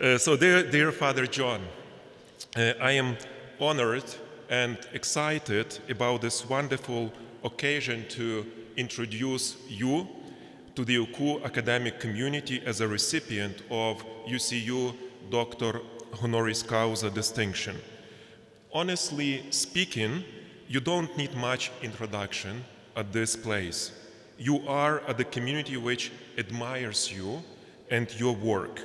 Dear Father John, I am honored and excited about this wonderful occasion to introduce you to the UCU academic community as a recipient of UCU Doctor Honoris Causa distinction. Honestly speaking, you don't need much introduction at this place. You are at the community which admires you and your work,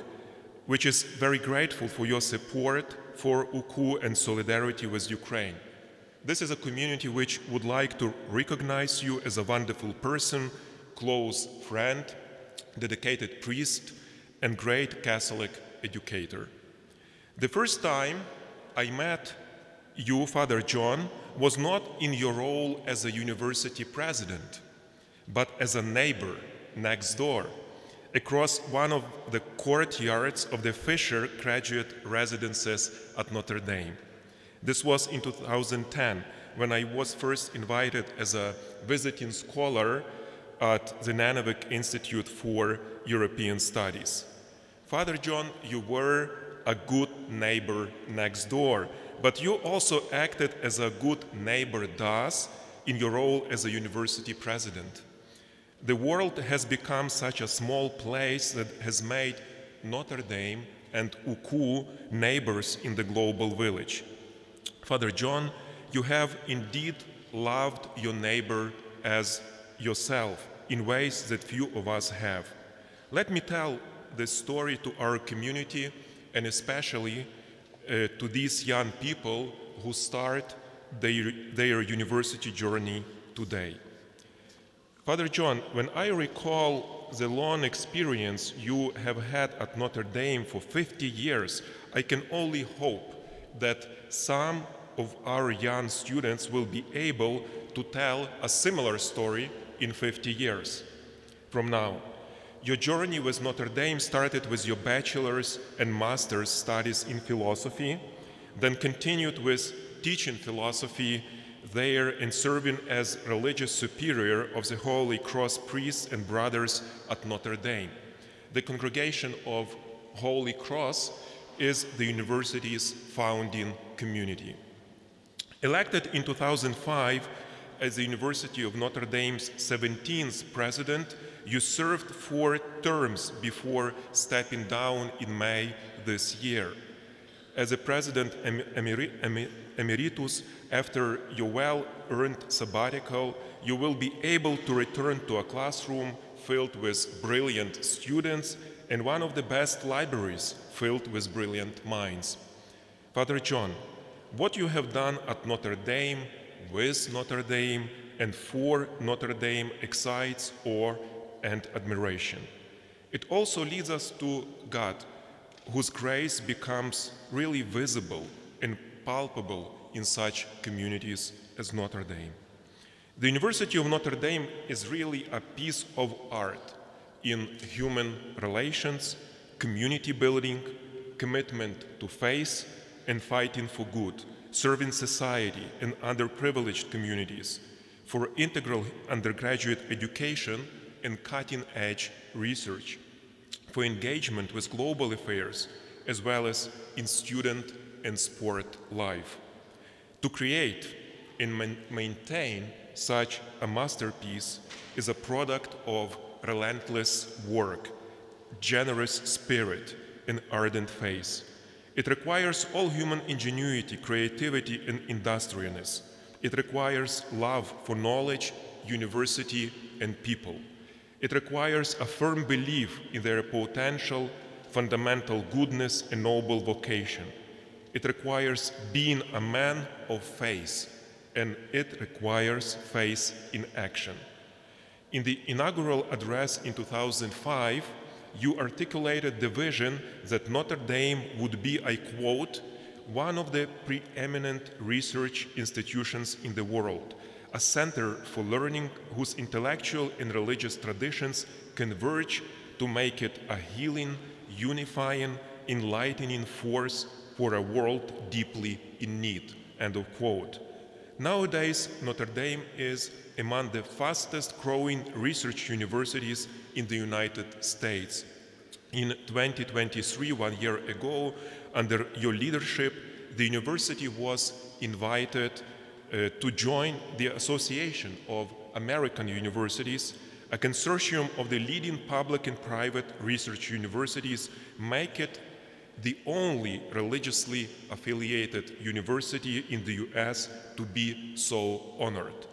which is very grateful for your support for UCU and solidarity with Ukraine. This is a community which would like to recognize you as a wonderful person, close friend, dedicated priest, and great Catholic educator. The first time I met you, Father John, was not in your role as a university president, but as a neighbor next door, across one of the courtyards of the Fisher graduate residences at Notre Dame. This was in 2010, when I was first invited as a visiting scholar at the Nanovic Institute for European Studies. Father John, you were a good neighbor next door, but you also acted as a good neighbor does in your role as a university president. The world has become such a small place that has made Notre Dame and UCU neighbors in the global village. Father John, you have indeed loved your neighbor as yourself in ways that few of us have. Let me tell this story to our community and especially to these young people who start their university journey today. Father John, when I recall the long experience you have had at Notre Dame for 50 years, I can only hope that some of our young students will be able to tell a similar story in 50 years from now. Your journey with Notre Dame started with your bachelor's and master's studies in philosophy, then continued with teaching philosophy there and serving as religious superior of the Holy Cross priests and brothers at Notre Dame. The Congregation of Holy Cross is the university's founding community. Elected in 2005 as the University of Notre Dame's 17th president, you served 4 terms before stepping down in May this year. As a president emeritus, after your well-earned sabbatical, you will be able to return to a classroom filled with brilliant students and one of the best libraries filled with brilliant minds. Father John, what you have done at Notre Dame, with Notre Dame, and for Notre Dame excites awe and admiration. It also leads us to God, whose grace becomes really visible and palpable in such communities as Notre Dame. The University of Notre Dame is really a piece of art in human relations, community building, commitment to faith, and fighting for good, serving society and underprivileged communities, for integral undergraduate education and cutting-edge research, for engagement with global affairs, as well as in student and sport life. To create and maintain such a masterpiece is a product of relentless work, generous spirit, and ardent faith. It requires all human ingenuity, creativity, and industriousness. It requires love for knowledge, university, and people. It requires a firm belief in their potential, fundamental goodness, and noble vocation. It requires being a man of faith, and it requires faith in action. In the inaugural address in 2005, you articulated the vision that Notre Dame would be, I quote, one of the preeminent research institutions in the world, a center for learning whose intellectual and religious traditions converge to make it a healing, unifying, enlightening force for a world deeply in need, end of quote. Nowadays, Notre Dame is among the fastest growing research universities in the United States. In 2023, 1 year ago, under your leadership, the university was invited to join the Association of American Universities, a consortium of the leading public and private research universities, make it the only religiously affiliated university in the US to be so honored.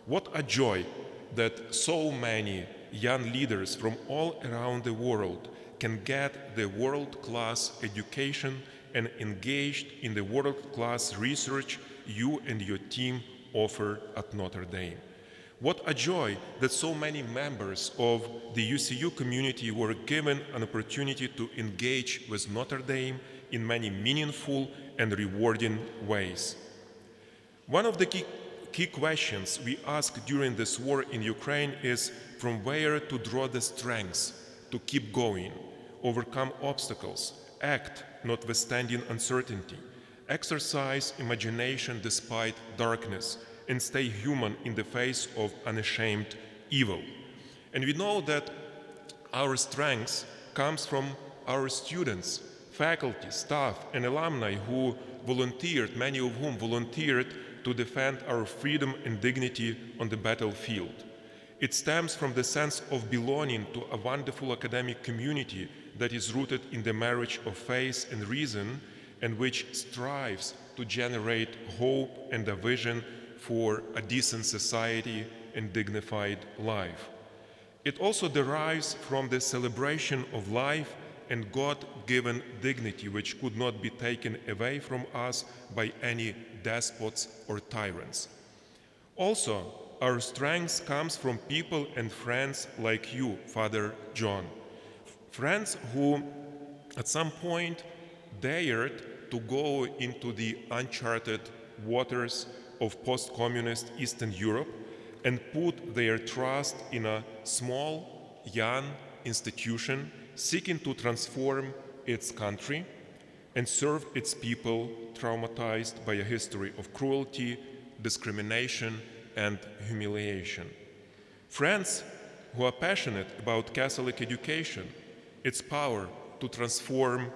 What a joy that so many young leaders from all around the world can get the world-class education and engaged in the world-class research you and your team offer at Notre Dame. What a joy that so many members of the UCU community were given an opportunity to engage with Notre Dame in many meaningful and rewarding ways. One of the key questions we ask during this war in Ukraine is from where to draw the strength to keep going, overcome obstacles, act notwithstanding uncertainty, exercise imagination despite darkness, and stay human in the face of unashamed evil. And we know that our strength comes from our students, faculty, staff, and alumni who volunteered, many of whom volunteered to defend our freedom and dignity on the battlefield. It stems from the sense of belonging to a wonderful academic community that is rooted in the marriage of faith and reason, and which strives to generate hope and a vision for a decent society and dignified life. It also derives from the celebration of life and God-given dignity, which could not be taken away from us by any despots or tyrants. Also, our strength comes from people and friends like you, Father John. Friends who, at some point, dared to go into the uncharted waters of post-communist Eastern Europe and put their trust in a small, young institution seeking to transform its country and serve its people traumatized by a history of cruelty, discrimination, and humiliation. Friends who are passionate about Catholic education, its power to transform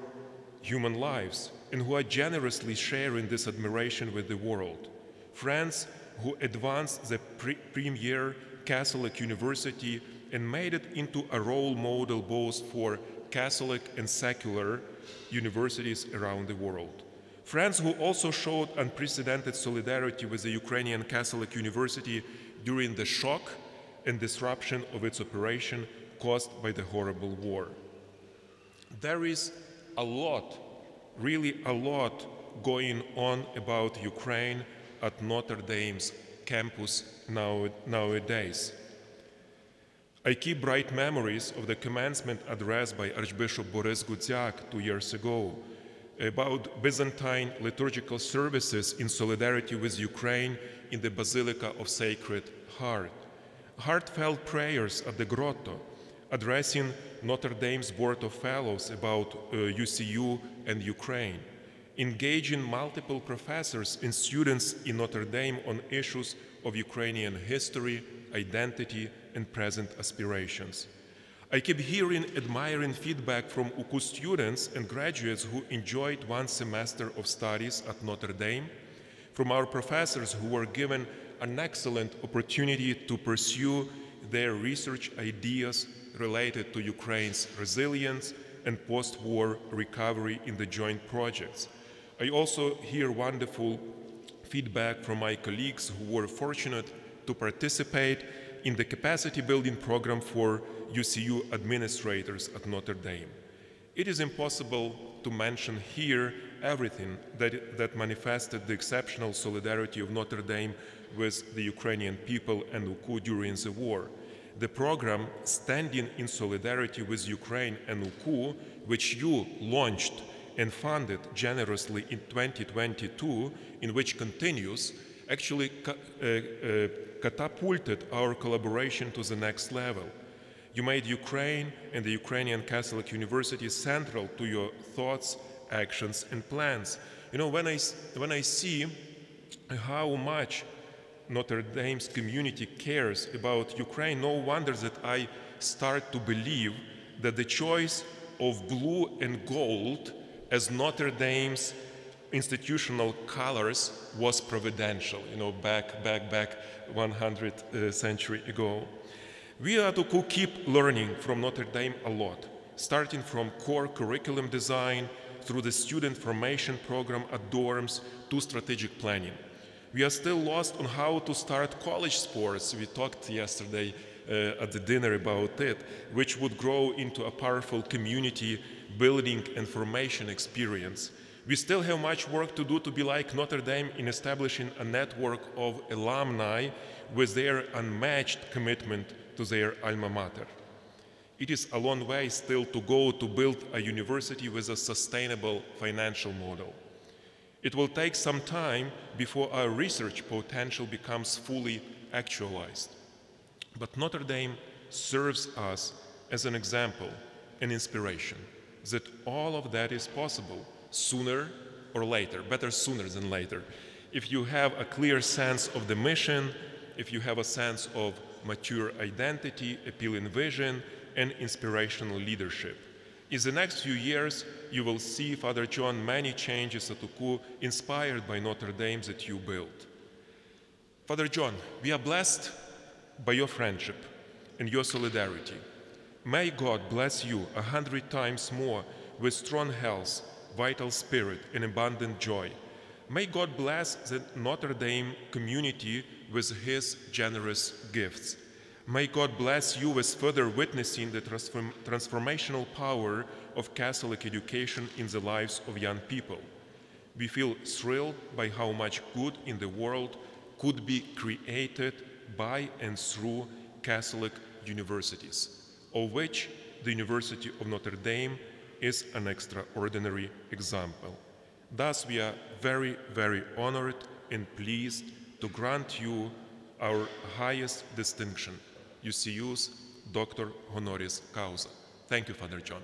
human lives, and who are generously sharing this admiration with the world. Friends who advanced the premier Catholic university and made it into a role model both for Catholic and secular universities around the world. Friends who also showed unprecedented solidarity with the Ukrainian Catholic University during the shock and disruption of its operation caused by the horrible war. There is a lot, really a lot, going on about Ukraine at Notre Dame's campus nowadays. I keep bright memories of the commencement address by Archbishop Boris Gutsiak 2 years ago about Byzantine liturgical services in solidarity with Ukraine in the Basilica of Sacred Heart. Heartfelt prayers at the Grotto, addressing Notre Dame's Board of Fellows about UCU and Ukraine, engaging multiple professors and students in Notre Dame on issues of Ukrainian history, identity, and present aspirations. I keep hearing admiring feedback from UCU students and graduates who enjoyed one semester of studies at Notre Dame, from our professors who were given an excellent opportunity to pursue their research ideas related to Ukraine's resilience and post-war recovery in the joint projects. I also hear wonderful feedback from my colleagues who were fortunate to participate in the capacity building program for UCU administrators at Notre Dame. It is impossible to mention here everything that manifested the exceptional solidarity of Notre Dame with the Ukrainian people and UCU during the war. The program Standing in Solidarity with Ukraine and UCU, which you launched and funded generously in 2022, in which continues, actually catapulted our collaboration to the next level. You made Ukraine and the Ukrainian Catholic University central to your thoughts, actions, and plans. You know, when I see how much Notre Dame's community cares about Ukraine, no wonder that I start to believe that the choice of blue and gold as Notre Dame's institutional colors was providential, back 100 century ago. We are to keep learning from Notre Dame a lot, starting from core curriculum design through the student formation program at dorms to strategic planning. We are still lost on how to start college sports. We talked yesterday at the dinner about it, which would grow into a powerful community building and formation experience. We still have much work to do to be like Notre Dame in establishing a network of alumni with their unmatched commitment to their alma mater. It is a long way still to go to build a university with a sustainable financial model. It will take some time before our research potential becomes fully actualized. But Notre Dame serves us as an example, an inspiration, that all of that is possible sooner or later, better sooner than later. If you have a clear sense of the mission, if you have a sense of mature identity, appealing vision, and inspirational leadership. In the next few years, you will see, Father John, many changes at UCU inspired by Notre Dame that you built. Father John, we are blessed by your friendship and your solidarity. May God bless you 100 times more with strong health, vital spirit, and abundant joy. May God bless the Notre Dame community with his generous gifts. May God bless you with further witnessing the transformational power of Catholic education in the lives of young people. We feel thrilled by how much good in the world could be created by and through Catholic universities, of which the University of Notre Dame is an extraordinary example. Thus, we are very, very honored and pleased to grant you our highest distinction, UCU's Doctor Honoris Causa. Thank you, Father John.